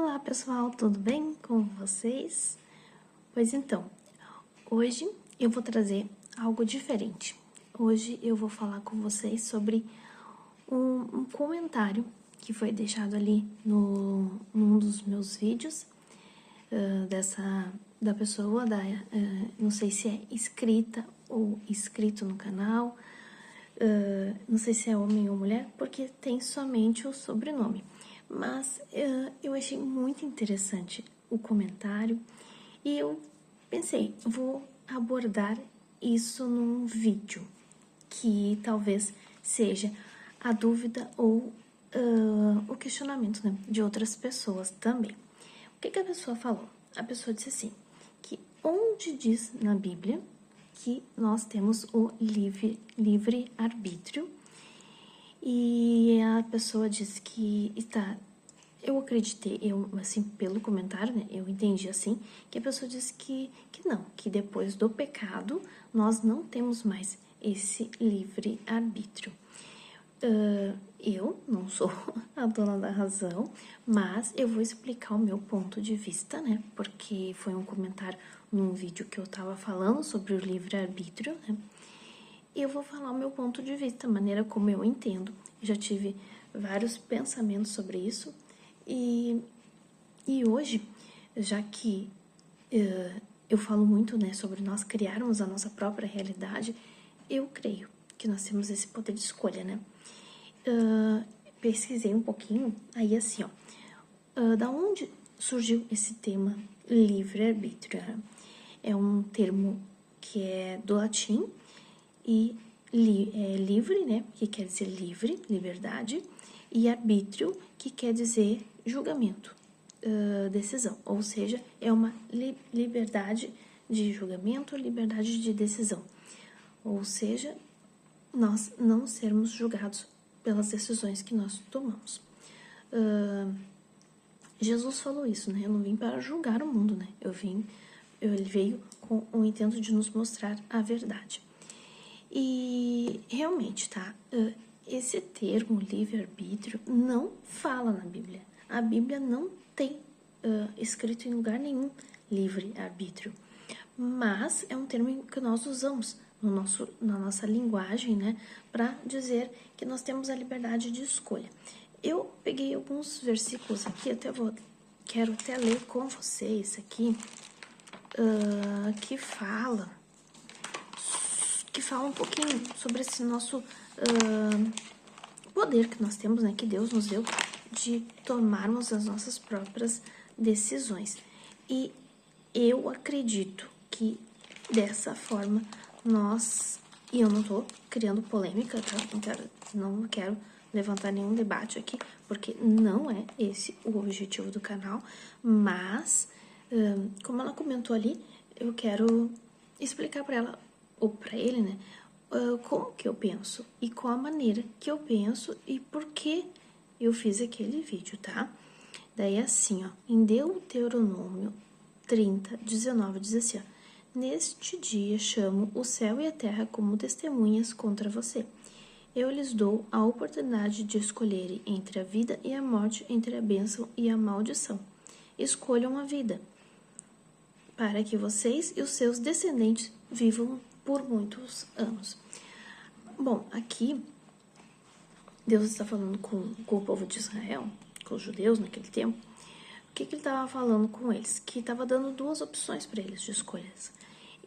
Olá pessoal, tudo bem com vocês? Pois então, hoje eu vou trazer algo diferente. Hoje eu vou falar com vocês sobre um comentário que foi deixado ali num dos meus vídeos da pessoa, não sei se é inscrita ou inscrito no canal, não sei se é homem ou mulher, porque tem somente o sobrenome. Mas eu achei muito interessante o comentário e eu pensei, vou abordar isso num vídeo, que talvez seja a dúvida ou o questionamento, né, de outras pessoas também. O que a pessoa falou? A pessoa disse assim, que onde diz na Bíblia que nós temos o livre arbítrio, e a pessoa disse que está... Eu acreditei, assim, pelo comentário, né, eu entendi assim, que a pessoa disse que não, que depois do pecado nós não temos mais esse livre arbítrio. Eu não sou a dona da razão, mas eu vou explicar o meu ponto de vista, né? Porque foi um comentário num vídeo que eu tava falando sobre o livre-arbítrio, né? E eu vou falar o meu ponto de vista, a maneira como eu entendo. Eu já tive vários pensamentos sobre isso. E hoje, já que eu falo muito, né, sobre nós criarmos a nossa própria realidade, eu creio que nós temos esse poder de escolha, né? Pesquisei um pouquinho, aí assim, ó, da onde surgiu esse tema livre-arbítrio? É um termo que é do latim e livre, né, que quer dizer livre, liberdade, e arbítrio, que quer dizer julgamento, decisão, ou seja, é uma liberdade de julgamento, liberdade de decisão, ou seja, nós não sermos julgados pelas decisões que nós tomamos. Jesus falou isso, né? Eu não vim para julgar o mundo, né? Ele veio com o intento de nos mostrar a verdade. E realmente, tá? Esse termo livre-arbítrio não fala na Bíblia. A Bíblia não tem escrito em lugar nenhum livre-arbítrio. Mas é um termo que nós usamos na nossa linguagem, né, para dizer que nós temos a liberdade de escolha. Eu peguei alguns versículos aqui, quero até ler com vocês aqui, que fala um pouquinho sobre esse nosso poder que nós temos, né, que Deus nos deu, de tomarmos as nossas próprias decisões. E eu acredito que dessa forma e eu não tô criando polêmica, tá? Não quero levantar nenhum debate aqui, porque não é esse o objetivo do canal, mas, como ela comentou ali, eu quero explicar para ela, ou para ele, né, como que eu penso, e qual a maneira que eu penso, e por que eu fiz aquele vídeo, tá? Daí assim, ó, em Deuteronômio 30:19 diz assim, ó, neste dia chamo o céu e a terra como testemunhas contra você. Eu lhes dou a oportunidade de escolherem entre a vida e a morte, entre a bênção e a maldição. Escolham a vida, para que vocês e os seus descendentes vivam por muitos anos. Bom, aqui Deus está falando com o povo de Israel, com os judeus naquele tempo. O que ele estava falando com eles? Que estava dando duas opções para eles de escolhas.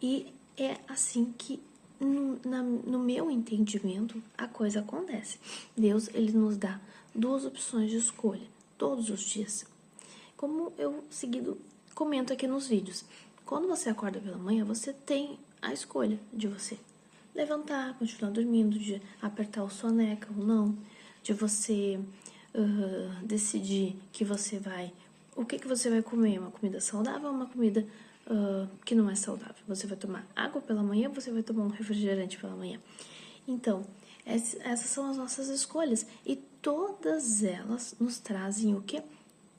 E é assim que, no meu entendimento, a coisa acontece. Deus, ele nos dá duas opções de escolha, todos os dias. Como eu comento aqui nos vídeos. Quando você acorda pela manhã, você tem a escolha de você levantar, continuar dormindo, de apertar o soneca ou não, de você decidir que você o que você vai comer, uma comida saudável ou uma comida que não é saudável. Você vai tomar água pela manhã, você vai tomar um refrigerante pela manhã. Então, essas são as nossas escolhas, e todas elas nos trazem o quê?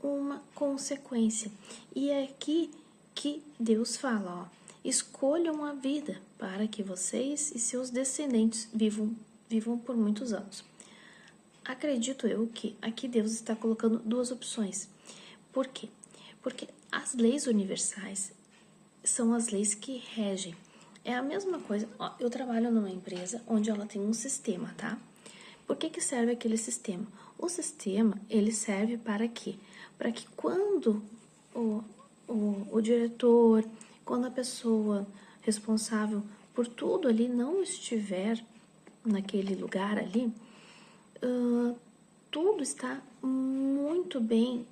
Uma consequência. E é aqui que Deus fala, ó, escolham a vida para que vocês e seus descendentes vivam por muitos anos. Acredito eu que aqui Deus está colocando duas opções. Por quê? Porque as leis universais são as leis que regem. É a mesma coisa, ó, eu trabalho numa empresa onde ela tem um sistema, tá? Por que serve aquele sistema? O sistema, ele serve para quê? Para que quando o diretor, quando a pessoa responsável por tudo ali não estiver naquele lugar ali, tudo está muito bem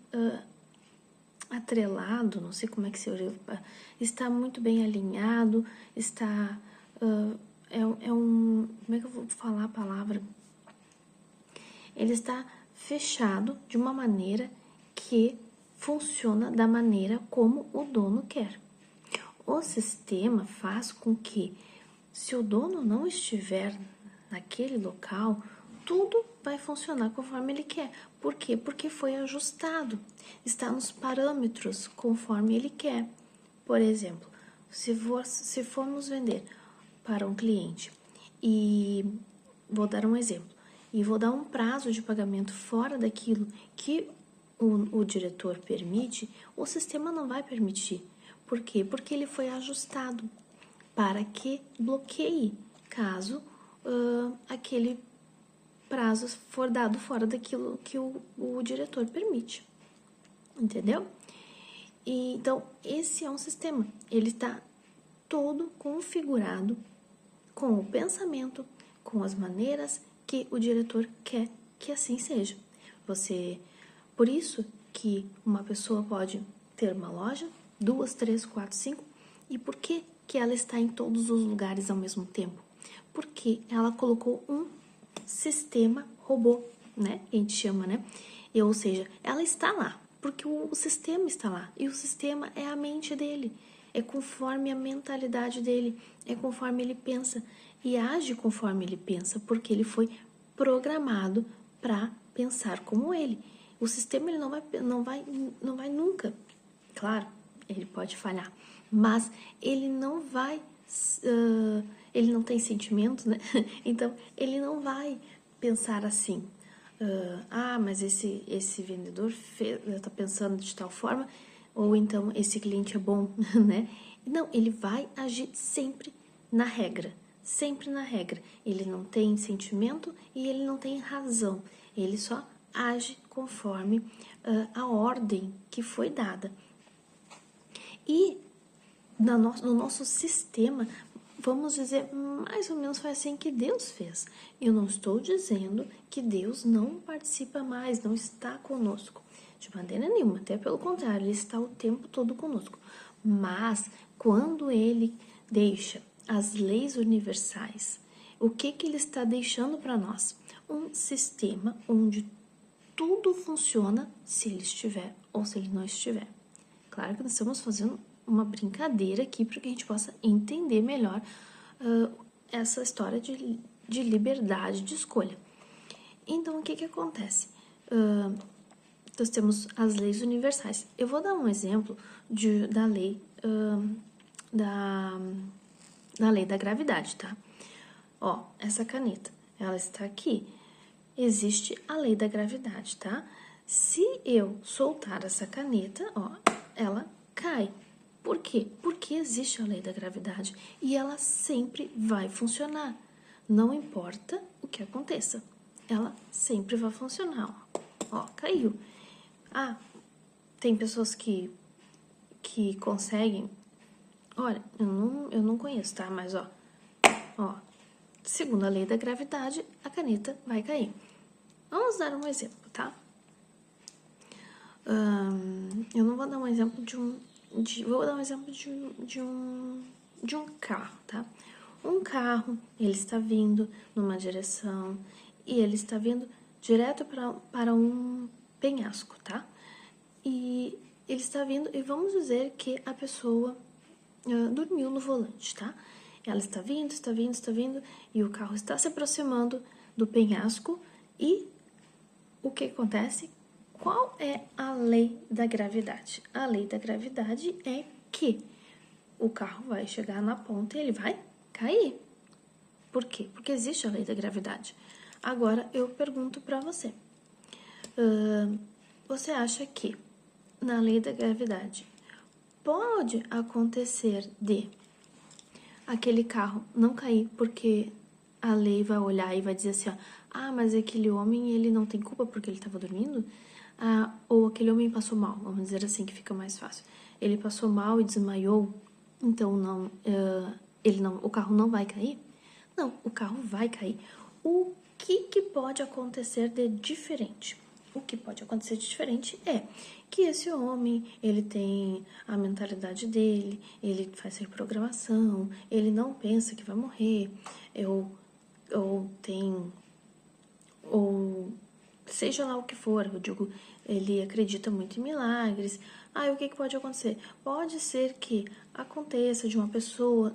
atrelado, não sei como é que se está muito bem alinhado, está como é que eu vou falar a palavra? Ele está fechado de uma maneira que funciona da maneira como o dono quer. O sistema faz com que, se o dono não estiver naquele local, tudo vai funcionar conforme ele quer. Por quê? Porque foi ajustado, está nos parâmetros conforme ele quer. Por exemplo, se formos vender para um cliente, e vou dar um exemplo, e vou dar um prazo de pagamento fora daquilo que o diretor permite, o sistema não vai permitir. Por quê? Porque ele foi ajustado para que bloqueie caso aquele prazo for dado fora daquilo que o diretor permite. Entendeu? E, então, esse é um sistema. Ele está todo configurado com o pensamento, com as maneiras que o diretor quer que assim seja. Por isso que uma pessoa pode ter uma loja, 2, 3, 4, 5, e por que ela está em todos os lugares ao mesmo tempo? Porque ela colocou um sistema robô, né? A gente chama, né? Ou seja, ela está lá, porque o sistema está lá, e o sistema é a mente dele, é conforme a mentalidade dele, é conforme ele pensa, e age conforme ele pensa, porque ele foi programado para pensar como ele. O sistema ele não vai nunca. Claro, ele pode falhar, mas ele não vai, ele não tem sentimento, né? Então ele não vai pensar assim. Mas esse vendedor está pensando de tal forma, ou então esse cliente é bom, né? Não, ele vai agir sempre na regra. Sempre na regra. Ele não tem sentimento e ele não tem razão. Ele só age conforme a ordem que foi dada. E no nosso sistema, vamos dizer, mais ou menos foi assim que Deus fez. Eu não estou dizendo que Deus não participa mais, não está conosco. De maneira nenhuma, até pelo contrário, Ele está o tempo todo conosco. Mas, quando Ele deixa as leis universais, o que Ele está deixando para nós? Um sistema onde tudo funciona se Ele estiver ou se Ele não estiver. Claro que nós estamos fazendo uma brincadeira aqui para que a gente possa entender melhor essa história de liberdade de escolha. Então, o que acontece? Nós temos as leis universais. Eu vou dar um exemplo da lei da lei da gravidade, tá? Ó, essa caneta, ela está aqui. Existe a lei da gravidade, tá? Se eu soltar essa caneta, ó, ela cai. Por quê? Porque existe a lei da gravidade e ela sempre vai funcionar. Não importa o que aconteça, ela sempre vai funcionar. Ó, caiu. Tem pessoas que conseguem. Olha, eu não conheço, tá? Mas, ó, segundo a lei da gravidade, a caneta vai cair. Vamos dar um exemplo, tá? Eu não vou dar um exemplo vou dar um exemplo de um carro, tá? Um carro, ele está vindo numa direção e ele está vindo direto para um penhasco, tá? E ele está vindo, e vamos dizer que a pessoa dormiu no volante, tá? Ela está vindo, e o carro está se aproximando do penhasco e o que acontece? Qual é a lei da gravidade? A lei da gravidade é que o carro vai chegar na ponta e ele vai cair. Por quê? Porque existe a lei da gravidade. Agora, eu pergunto para você. Você acha que na lei da gravidade. Pode acontecer de aquele carro não cair porque a lei vai olhar e vai dizer assim, ó, mas aquele homem, ele não tem culpa porque ele estava dormindo? Ou aquele homem passou mal, vamos dizer assim, que fica mais fácil. Ele passou mal e desmaiou, então o carro não vai cair? Não, o carro vai cair. O que pode acontecer de diferente? O que pode acontecer de diferente é que esse homem, ele tem a mentalidade dele, ele faz reprogramação, ele não pensa que vai morrer, ou seja lá o que for, eu digo, ele acredita muito em milagres. O que pode acontecer? Pode ser que aconteça de uma pessoa,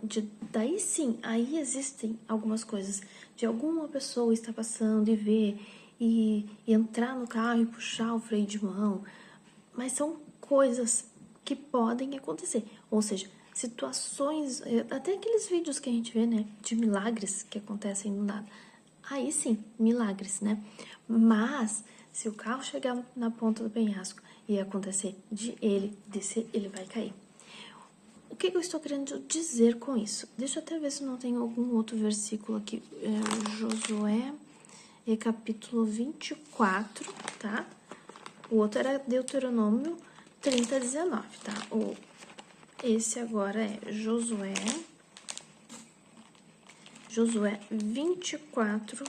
daí sim, aí existem algumas coisas, de alguma pessoa estar passando e ver, e entrar no carro e puxar o freio de mão, mas são coisas que podem acontecer, ou seja, situações, até aqueles vídeos que a gente vê, né, de milagres que acontecem do nada. Aí sim, milagres, né? Mas se o carro chegar na ponta do penhasco e acontecer de ele descer, ele vai cair. O que eu estou querendo dizer com isso? Deixa eu até ver se não tem algum outro versículo aqui. Josué, capítulo 24, tá? O outro era Deuteronômio 30, 19, tá? Esse agora é Josué 24,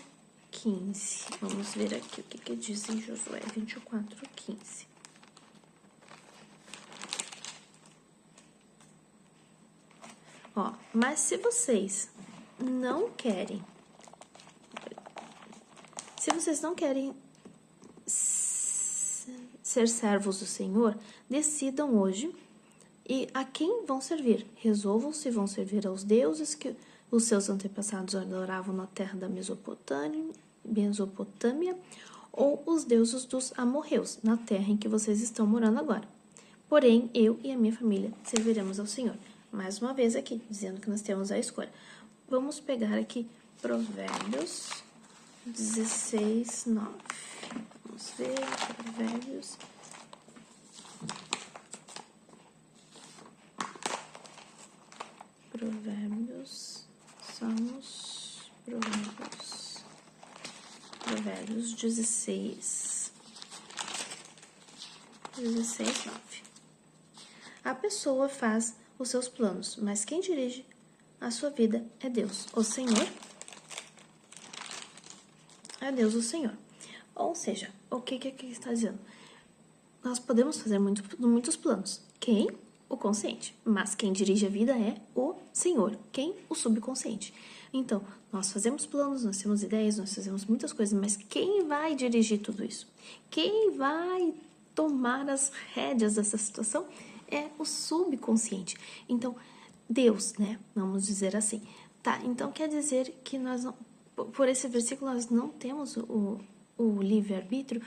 15. Vamos ver aqui o que diz em Josué 24, 15. Mas se vocês não querem ser servos do Senhor, decidam hoje e a quem vão servir. Resolvam se vão servir aos deuses que os seus antepassados adoravam na terra da Mesopotâmia, ou os deuses dos amorreus, na terra em que vocês estão morando agora. Porém, eu e a minha família serviremos ao Senhor. Mais uma vez aqui, dizendo que nós temos a escolha. Vamos pegar aqui Provérbios 16, 9. Vamos ver, Provérbios, Salmos, Provérbios 16, 9. A pessoa faz os seus planos, mas quem dirige a sua vida é Deus, o Senhor. É Deus, o Senhor. Ou seja, o que está dizendo? Nós podemos fazer muitos planos. Quem? O consciente. Mas quem dirige a vida é o Senhor. Quem? O subconsciente. Então, nós fazemos planos, nós temos ideias, nós fazemos muitas coisas, mas quem vai dirigir tudo isso? Quem vai tomar as rédeas dessa situação é o subconsciente. Então, Deus, né? Vamos dizer assim. Tá, então quer dizer que nós não, por esse versículo nós não temos o livre-arbítrio?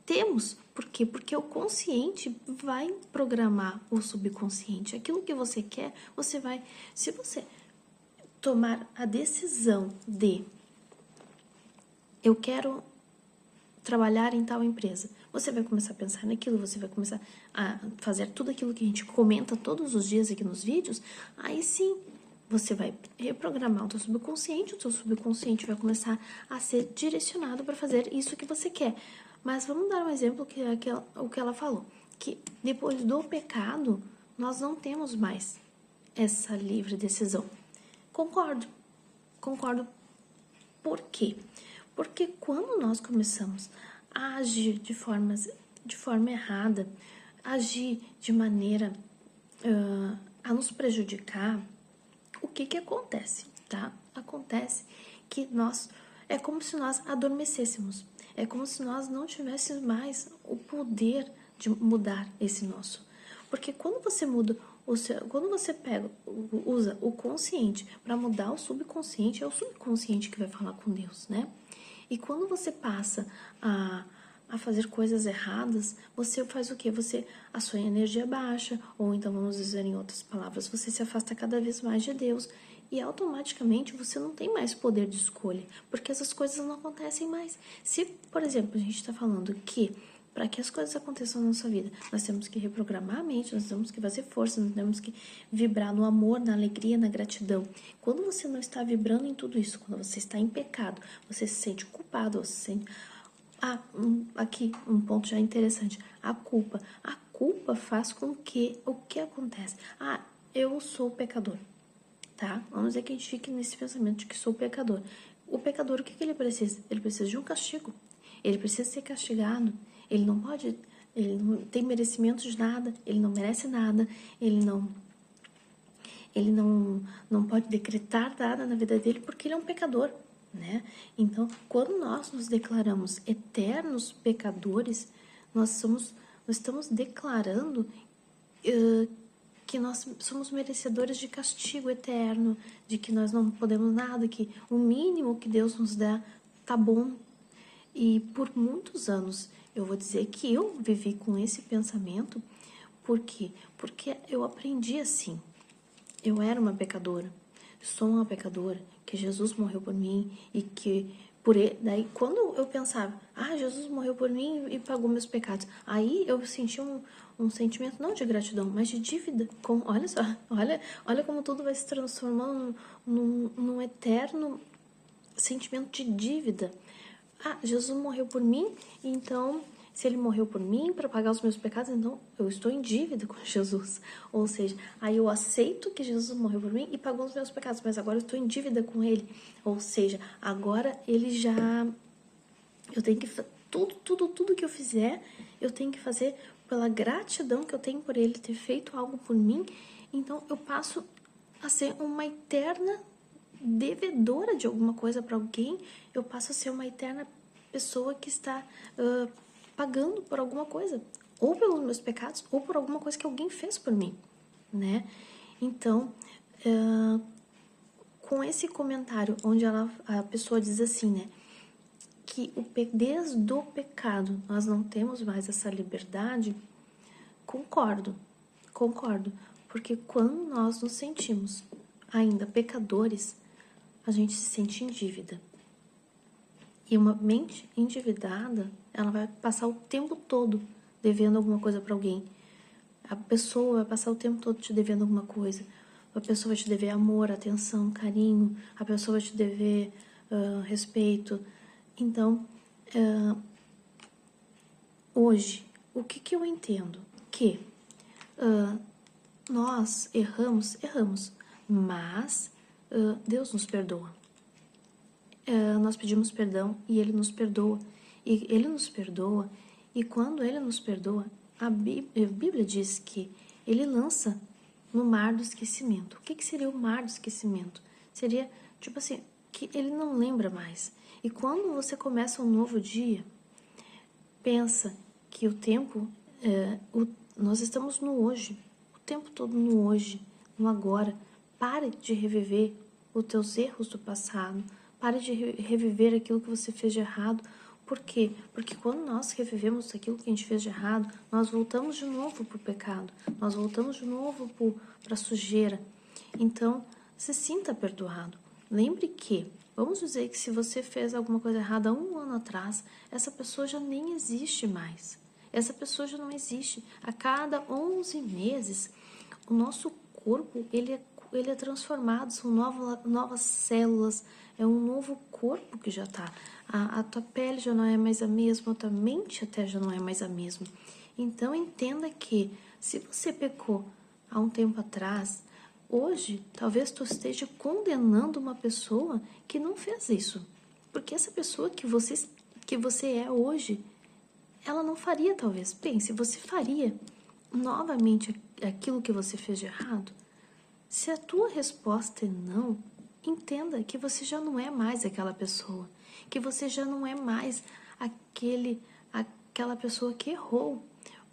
Temos. Por quê? Porque o consciente vai programar o subconsciente. Aquilo que você quer, você vai... Se você tomar a decisão de eu quero trabalhar em tal empresa, você vai começar a pensar naquilo, você vai começar a fazer tudo aquilo que a gente comenta todos os dias aqui nos vídeos, aí sim, você vai reprogramar o seu subconsciente vai começar a ser direcionado para fazer isso que você quer. Mas vamos dar um exemplo que é o que ela falou, que depois do pecado, nós não temos mais essa livre decisão. Concordo. Por quê? Porque quando nós começamos a agir de forma errada, agir de maneira a nos prejudicar, o que acontece, tá? Acontece que é como se nós adormecêssemos, é como se nós não tivéssemos mais o poder de mudar esse nosso. Porque quando você usa o consciente para mudar o subconsciente, é o subconsciente que vai falar com Deus, né? E quando você passa a fazer coisas erradas, você faz o quê? A sua energia baixa, ou então, vamos dizer em outras palavras, você se afasta cada vez mais de Deus e automaticamente você não tem mais poder de escolha, porque essas coisas não acontecem mais. Se, por exemplo, a gente está falando que para que as coisas aconteçam na nossa vida. Nós temos que reprogramar a mente, nós temos que fazer força, nós temos que vibrar no amor, na alegria, na gratidão. Quando você não está vibrando em tudo isso, quando você está em pecado, você se sente culpado, você se sente... aqui um ponto já interessante. A culpa faz com que... O que acontece? Eu sou pecador, tá? Vamos dizer que a gente fique nesse pensamento de que sou pecador. O pecador, o que ele precisa? Ele precisa de um castigo. Ele precisa ser castigado. Ele não tem merecimento de nada. Ele não merece nada. Ele não pode decretar nada na vida dele porque ele é um pecador, né? Então, quando nós nos declaramos eternos pecadores, nós estamos declarando que nós somos merecedores de castigo eterno, de que nós não podemos nada, que o mínimo que Deus nos dá tá bom. E por muitos anos eu vou dizer que eu vivi com esse pensamento. Por quê? Porque eu aprendi assim. Eu era uma pecadora, sou uma pecadora, que Jesus morreu por mim e que por ele, daí quando eu pensava, Jesus morreu por mim e pagou meus pecados, aí eu senti um sentimento não de gratidão, mas de dívida. Olha só, olha como tudo vai se transformando num eterno sentimento de dívida. Jesus morreu por mim, então se ele morreu por mim para pagar os meus pecados, então eu estou em dívida com Jesus. Ou seja, aí eu aceito que Jesus morreu por mim e pagou os meus pecados, mas agora eu estou em dívida com ele. Ou seja, agora ele já... Eu tenho que... Tudo que eu fizer, eu tenho que fazer pela gratidão que eu tenho por ele ter feito algo por mim. Então eu passo a ser uma eterna devedora de alguma coisa para alguém. Eu passo a ser uma eterna pessoa que está pagando por alguma coisa, ou pelos meus pecados, ou por alguma coisa que alguém fez por mim, né? Então, com esse comentário, onde a pessoa diz assim, né? Que desde o pecado nós não temos mais essa liberdade, concordo, porque quando nós nos sentimos ainda pecadores, a gente se sente em dívida. E uma mente endividada, ela vai passar o tempo todo devendo alguma coisa para alguém. A pessoa vai passar o tempo todo te devendo alguma coisa. A pessoa vai te dever amor, atenção, carinho. A pessoa vai te dever respeito. Então, hoje, o que eu entendo? Que nós erramos, mas Deus nos perdoa. Nós pedimos perdão e Ele nos perdoa. E Ele nos perdoa, e quando Ele nos perdoa, a Bíblia diz que Ele lança no mar do esquecimento. O que seria o mar do esquecimento? Seria, tipo assim, que Ele não lembra mais. E quando você começa um novo dia, pensa que o tempo, nós estamos no hoje, o tempo todo no hoje, no agora. Pare de reviver os teus erros do passado. Pare de reviver aquilo que você fez de errado. Por quê? Porque quando nós revivemos aquilo que a gente fez de errado, nós voltamos de novo para o pecado. Nós voltamos de novo para a sujeira. Então, se sinta perdoado. Lembre que, vamos dizer que se você fez alguma coisa errada há 1 ano atrás, essa pessoa já nem existe mais. Essa pessoa já não existe. A cada 11 meses, o nosso corpo, ele é transformado, são novas células, é um novo corpo que já está. A tua pele já não é mais a mesma, a tua mente até já não é mais a mesma. Então, entenda que se você pecou há um tempo atrás, hoje, talvez tu esteja condenando uma pessoa que não fez isso. Porque essa pessoa que você é hoje, ela não faria, talvez. Pense, você faria novamente aquilo que você fez de errado? Se a tua resposta é não, entenda que você já não é mais aquela pessoa, que você já não é mais aquela pessoa que errou.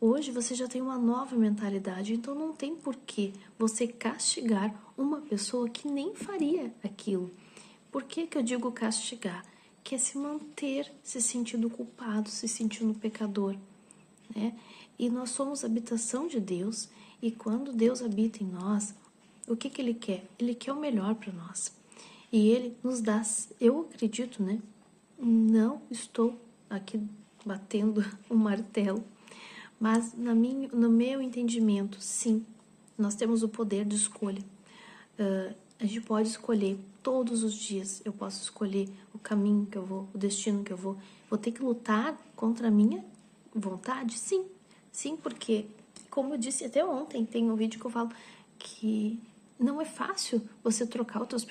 Hoje você já tem uma nova mentalidade, então não tem por que você castigar uma pessoa que nem faria aquilo. Por que eu digo castigar? Que é se manter se sentindo culpado, se sentindo pecador, né? E nós somos habitação de Deus, e quando Deus habita em nós, o que Ele quer? Ele quer o melhor para nós. E Ele nos dá, eu acredito, né? Não estou aqui batendo o martelo, mas no meu entendimento, sim, nós temos o poder de escolha. A gente pode escolher todos os dias. Eu posso escolher o caminho que eu vou, o destino que eu vou. Vou ter que lutar contra a minha vontade? Sim. Sim, porque, como eu disse até ontem, tem um vídeo que eu falo que não é fácil você trocar os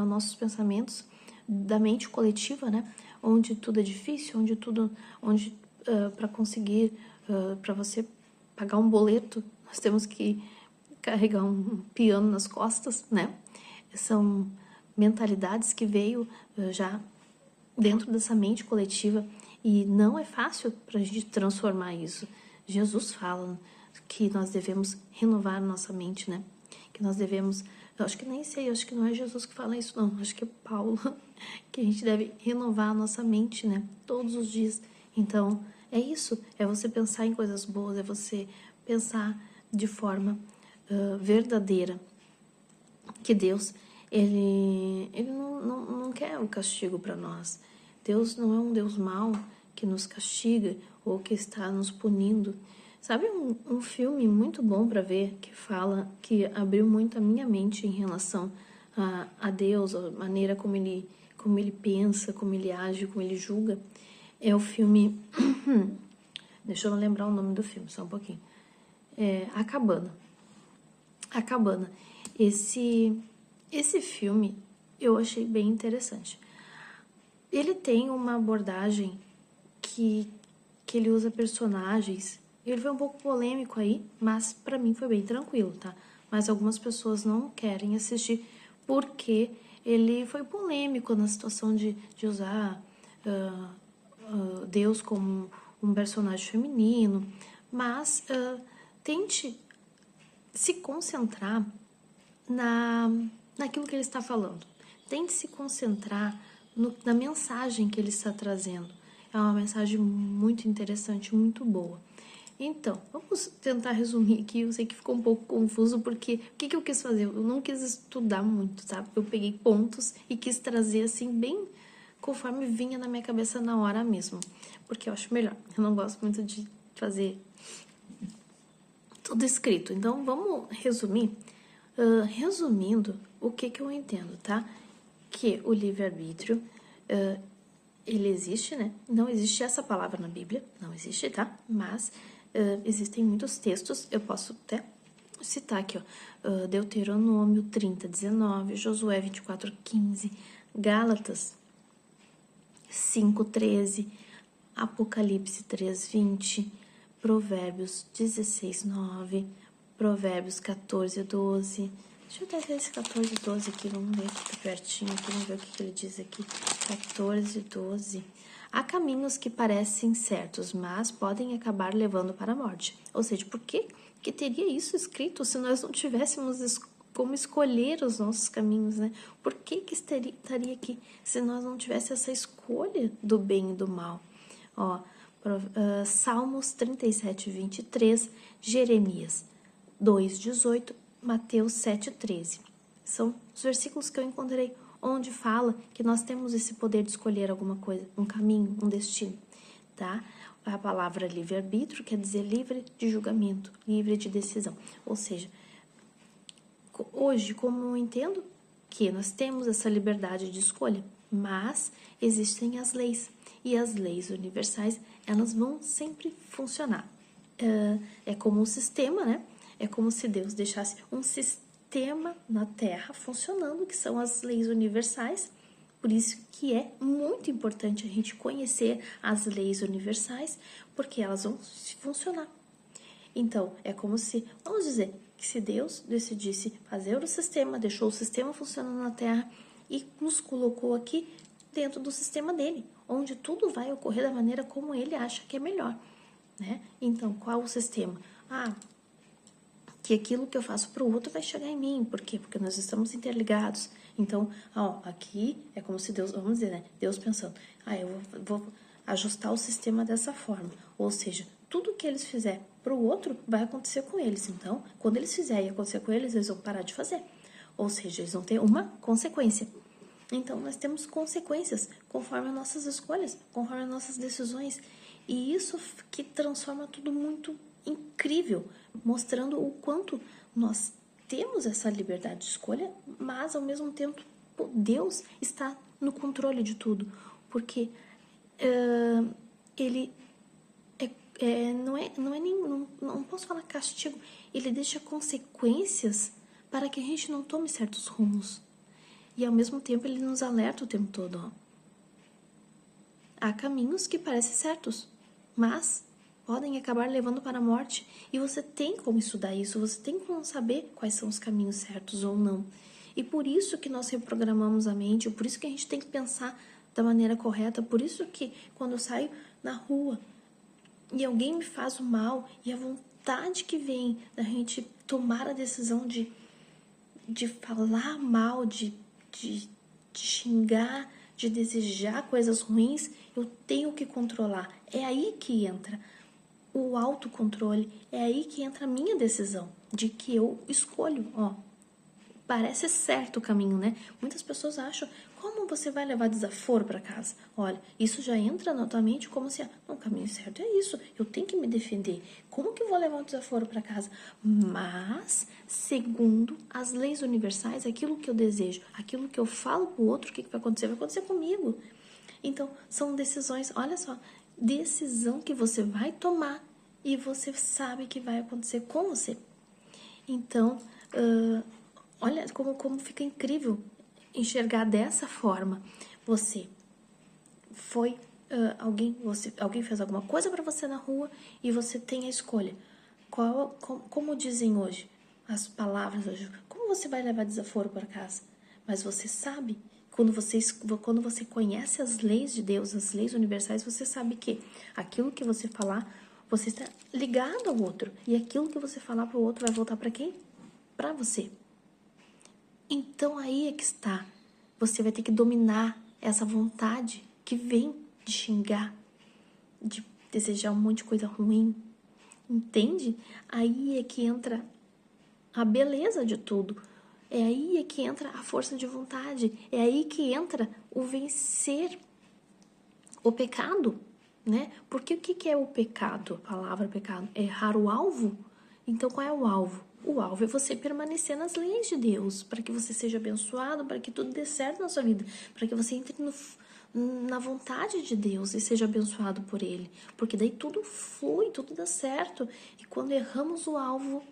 nossos pensamentos da mente coletiva, né? Onde tudo é difícil, onde para conseguir, para você pagar um boleto, nós temos que carregar um piano nas costas, né? São mentalidades que veio já dentro dessa mente coletiva e não é fácil para a gente transformar isso. Jesus fala que nós devemos renovar nossa mente, né? Que nós devemos, eu acho que nem sei, eu acho que não é Jesus que fala isso, não, acho que é Paulo, que a gente deve renovar a nossa mente, né? Todos os dias. Então, é isso, é você pensar em coisas boas, é você pensar de forma verdadeira, que Deus, ele não quer o castigo para nós. Deus não é um Deus mau que nos castiga ou que está nos punindo. Sabe um filme muito bom para ver que fala, que abriu muito a minha mente em relação a Deus, a maneira como ele pensa, como ele age, como ele julga? É o filme... Deixa eu lembrar o nome do filme, só um pouquinho. A Cabana. A Cabana. Esse filme eu achei bem interessante. Ele tem uma abordagem que ele usa personagens. Ele foi um pouco polêmico aí, mas pra mim foi bem tranquilo, tá? Mas algumas pessoas não querem assistir porque ele foi polêmico na situação de usar Deus como um personagem feminino. Mas tente se concentrar naquilo que ele está falando. Tente se concentrar na mensagem que ele está trazendo. É uma mensagem muito interessante, muito boa. Então, vamos tentar resumir aqui. Eu sei que ficou um pouco confuso, porque o que eu quis fazer? Eu não quis estudar muito, sabe? Eu peguei pontos e quis trazer assim, bem conforme vinha na minha cabeça na hora mesmo. Porque eu acho melhor. Eu não gosto muito de fazer tudo escrito. Então, vamos resumir. Resumindo, o que eu entendo, tá? Que o livre-arbítrio, ele existe, né? Não existe essa palavra na Bíblia, não existe, tá? Mas existem muitos textos, eu posso até citar aqui, ó, Deuteronômio 30:19, Josué 24:15, Gálatas 5:13, Apocalipse 3:20, Provérbios 16:9, Provérbios 14:12. Deixa eu até ver esse 14:12 aqui, vamos ver aqui, tá pertinho aqui, vamos ver o que ele diz aqui. 14:12. Há caminhos que parecem certos, mas podem acabar levando para a morte. Ou seja, por que teria isso escrito se nós não tivéssemos como escolher os nossos caminhos, né? Por que estaria aqui se nós não tivéssemos essa escolha do bem e do mal? Ó, Salmos 37:23, Jeremias 2:18, Mateus 7:13. São os versículos que eu encontrei onde fala que nós temos esse poder de escolher alguma coisa, um caminho, um destino, tá? A palavra livre-arbítrio quer dizer livre de julgamento, livre de decisão. Ou seja, hoje, como eu entendo que nós temos essa liberdade de escolha, mas existem as leis, e as leis universais, elas vão sempre funcionar. É como um sistema, né? É como se Deus deixasse um sistema na Terra funcionando, que são as leis universais. Por isso que é muito importante a gente conhecer as leis universais, porque elas vão funcionar. Então, é como se, vamos dizer, que se Deus decidisse fazer o sistema, deixou o sistema funcionando na Terra e nos colocou aqui dentro do sistema dele, onde tudo vai ocorrer da maneira como ele acha que é melhor, né? Então, qual o sistema? Que aquilo que eu faço para o outro vai chegar em mim. Por quê? Porque nós estamos interligados. Então, aqui é como se Deus, vamos dizer, né? Deus pensando, eu vou ajustar o sistema dessa forma. Ou seja, tudo que eles fizerem para o outro vai acontecer com eles. Então, quando eles fizerem e acontecer com eles, eles vão parar de fazer. Ou seja, eles vão ter uma consequência. Então, nós temos consequências conforme as nossas escolhas, conforme as nossas decisões. E isso que transforma tudo muito incrível, mostrando o quanto nós temos essa liberdade de escolha, mas ao mesmo tempo Deus está no controle de tudo, porque ele não posso falar castigo, ele deixa consequências para que a gente não tome certos rumos. E ao mesmo tempo ele nos alerta o tempo todo, ó. Há caminhos que parecem certos, mas podem acabar levando para a morte. E você tem como estudar isso, você tem como saber quais são os caminhos certos ou não. E por isso que nós reprogramamos a mente, por isso que a gente tem que pensar da maneira correta, por isso que quando eu saio na rua e alguém me faz o mal, e a vontade que vem da gente tomar a decisão de falar mal, de xingar, de desejar coisas ruins, eu tenho que controlar. É aí que entra o autocontrole, é aí que entra a minha decisão, de que eu escolho, ó. Parece certo o caminho, né? Muitas pessoas acham, como você vai levar desaforo para casa? Olha, isso já entra na tua mente como se, não, o caminho certo é isso, eu tenho que me defender. Como que eu vou levar o desaforo para casa? Mas, segundo as leis universais, aquilo que eu desejo, aquilo que eu falo pro outro, o que vai acontecer? Vai acontecer comigo. Então, são decisões, olha só, decisão que você vai tomar e você sabe que vai acontecer com você. Então, olha como fica incrível enxergar dessa forma. Você foi alguém fez alguma coisa para você na rua e você tem a escolha. Como dizem hoje as palavras hoje, como você vai levar desaforo para casa? Mas você sabe, quando você conhece as leis de Deus, as leis universais, você sabe que aquilo que você falar, você está ligado ao outro. E aquilo que você falar para o outro vai voltar para quem? Para você. Então aí é que está. Você vai ter que dominar essa vontade que vem de xingar, de desejar um monte de coisa ruim. Entende? Aí é que entra a beleza de tudo. É aí é que entra a força de vontade. É aí que entra o vencer o pecado, né? Porque o que é o pecado? A palavra pecado é errar o alvo. Então qual é o alvo? O alvo é você permanecer nas leis de Deus, para que você seja abençoado, para que tudo dê certo na sua vida, para que você entre na vontade de Deus e seja abençoado por Ele. Porque daí tudo flui, tudo dá certo. E quando erramos o alvo,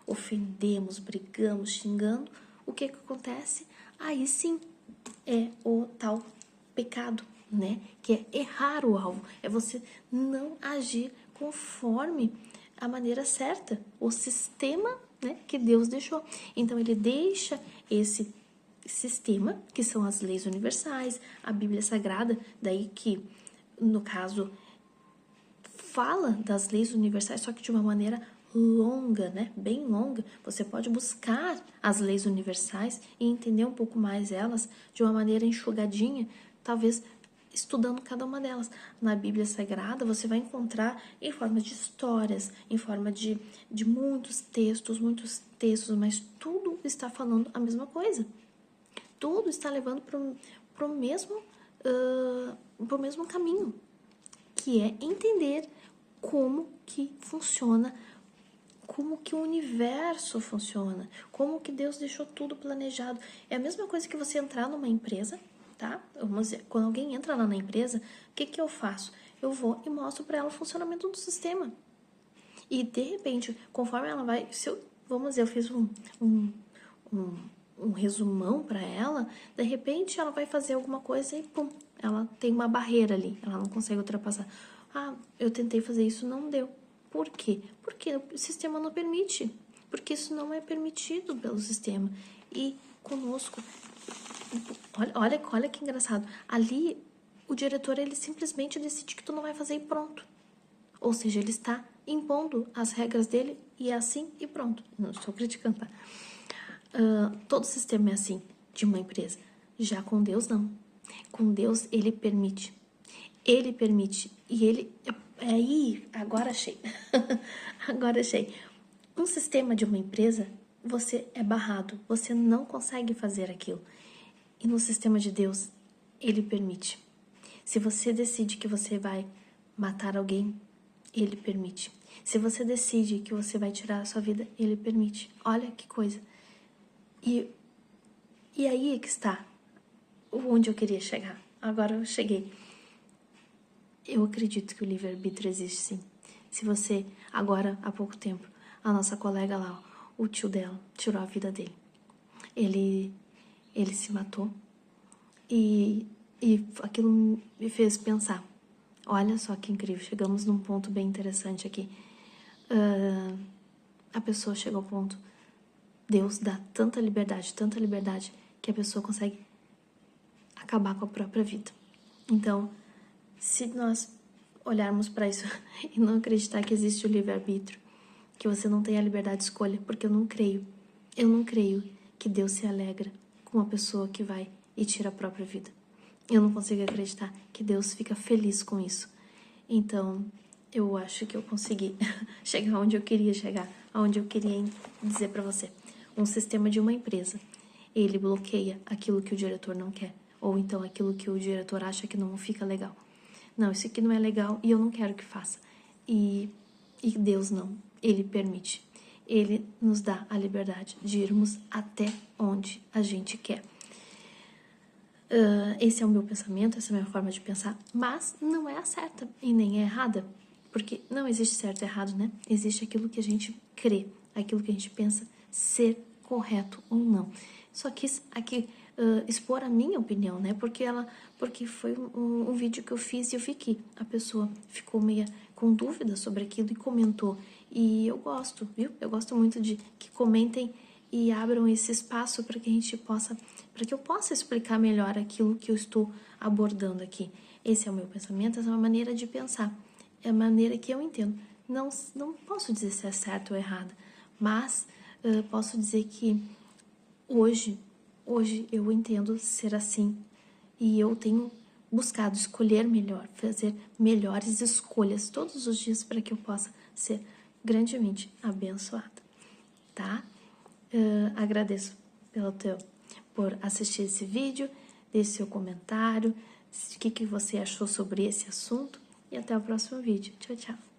ofendemos, brigamos, xingando, o que acontece? Aí sim é o tal pecado, né? Que é errar o alvo, é você não agir conforme a maneira certa, o sistema, né, que Deus deixou. Então ele deixa esse sistema, que são as leis universais, a Bíblia Sagrada, daí que, no caso, fala das leis universais, só que de uma maneira longa, né? Bem longa. Você pode buscar as leis universais e entender um pouco mais elas de uma maneira enxugadinha, talvez estudando cada uma delas. Na Bíblia Sagrada você vai encontrar em forma de histórias, em forma de muitos textos, mas tudo está falando a mesma coisa. Tudo está levando para o mesmo caminho, que é entender como que funciona, como que o universo funciona, como que Deus deixou tudo planejado. É a mesma coisa que você entrar numa empresa, tá? Vamos dizer, quando alguém entra lá na empresa, o que eu faço? Eu vou e mostro para ela o funcionamento do sistema. E de repente, conforme ela vai, vamos dizer, eu fiz um resumão para ela, de repente ela vai fazer alguma coisa e pum, ela tem uma barreira ali, ela não consegue ultrapassar. Ah, eu tentei fazer isso, não deu. Por quê? Porque o sistema não permite, porque isso não é permitido pelo sistema. E conosco, olha que engraçado, ali o diretor ele simplesmente decide que tu não vai fazer e pronto. Ou seja, ele está impondo as regras dele e é assim e pronto. Não estou criticando, tá? Todo sistema é assim, de uma empresa. Já com Deus, não. Com Deus, ele permite. Ele permite. E ele... Aí, agora achei. Agora achei. Um sistema de uma empresa, você é barrado. Você não consegue fazer aquilo. E no sistema de Deus, ele permite. Se você decide que você vai matar alguém, Ele permite. Se você decide que você vai tirar a sua vida, Ele permite. Olha que coisa. E aí é que está onde eu queria chegar. Agora eu cheguei. Eu acredito que o livre-arbítrio existe, sim. Se você, agora, há pouco tempo, a nossa colega lá, o tio dela, tirou a vida dele. Ele se matou e aquilo me fez pensar. Olha só que incrível, chegamos num ponto bem interessante aqui. A pessoa chega ao ponto, Deus dá tanta liberdade, que a pessoa consegue acabar com a própria vida. Então, se nós olharmos para isso e não acreditar que existe o livre-arbítrio, que você não tem a liberdade de escolha, porque eu não creio que Deus se alegra com uma pessoa que vai e tira a própria vida. Eu não consigo acreditar que Deus fica feliz com isso. Então, eu acho que eu consegui chegar onde eu queria chegar, aonde eu queria dizer para você. Um sistema de uma empresa, ele bloqueia aquilo que o diretor não quer, ou então aquilo que o diretor acha que não fica legal. Não, isso aqui não é legal e eu não quero que faça. E Deus não, Ele permite. Ele nos dá a liberdade de irmos até onde a gente quer. Esse é o meu pensamento, essa é a minha forma de pensar, mas não é a certa e nem é errada, porque não existe certo e errado, né? Existe aquilo que a gente crê, aquilo que a gente pensa ser correto ou não. Só quis aqui expor a minha opinião, né? Porque foi um vídeo que eu fiz e eu vi que a pessoa ficou meio com dúvida sobre aquilo e comentou. E eu gosto, viu? Eu gosto muito de que comentem e abram esse espaço para que a gente possa, para que eu possa explicar melhor aquilo que eu estou abordando aqui. Esse é o meu pensamento, essa é uma maneira de pensar, é a maneira que eu entendo. Não posso dizer se é certo ou errado, mas posso dizer que hoje eu entendo ser assim e eu tenho buscado escolher melhor, fazer melhores escolhas todos os dias para que eu possa ser grandemente abençoada, tá? Agradeço por assistir esse vídeo, deixe seu comentário, o que você achou sobre esse assunto e até o próximo vídeo. Tchau, tchau!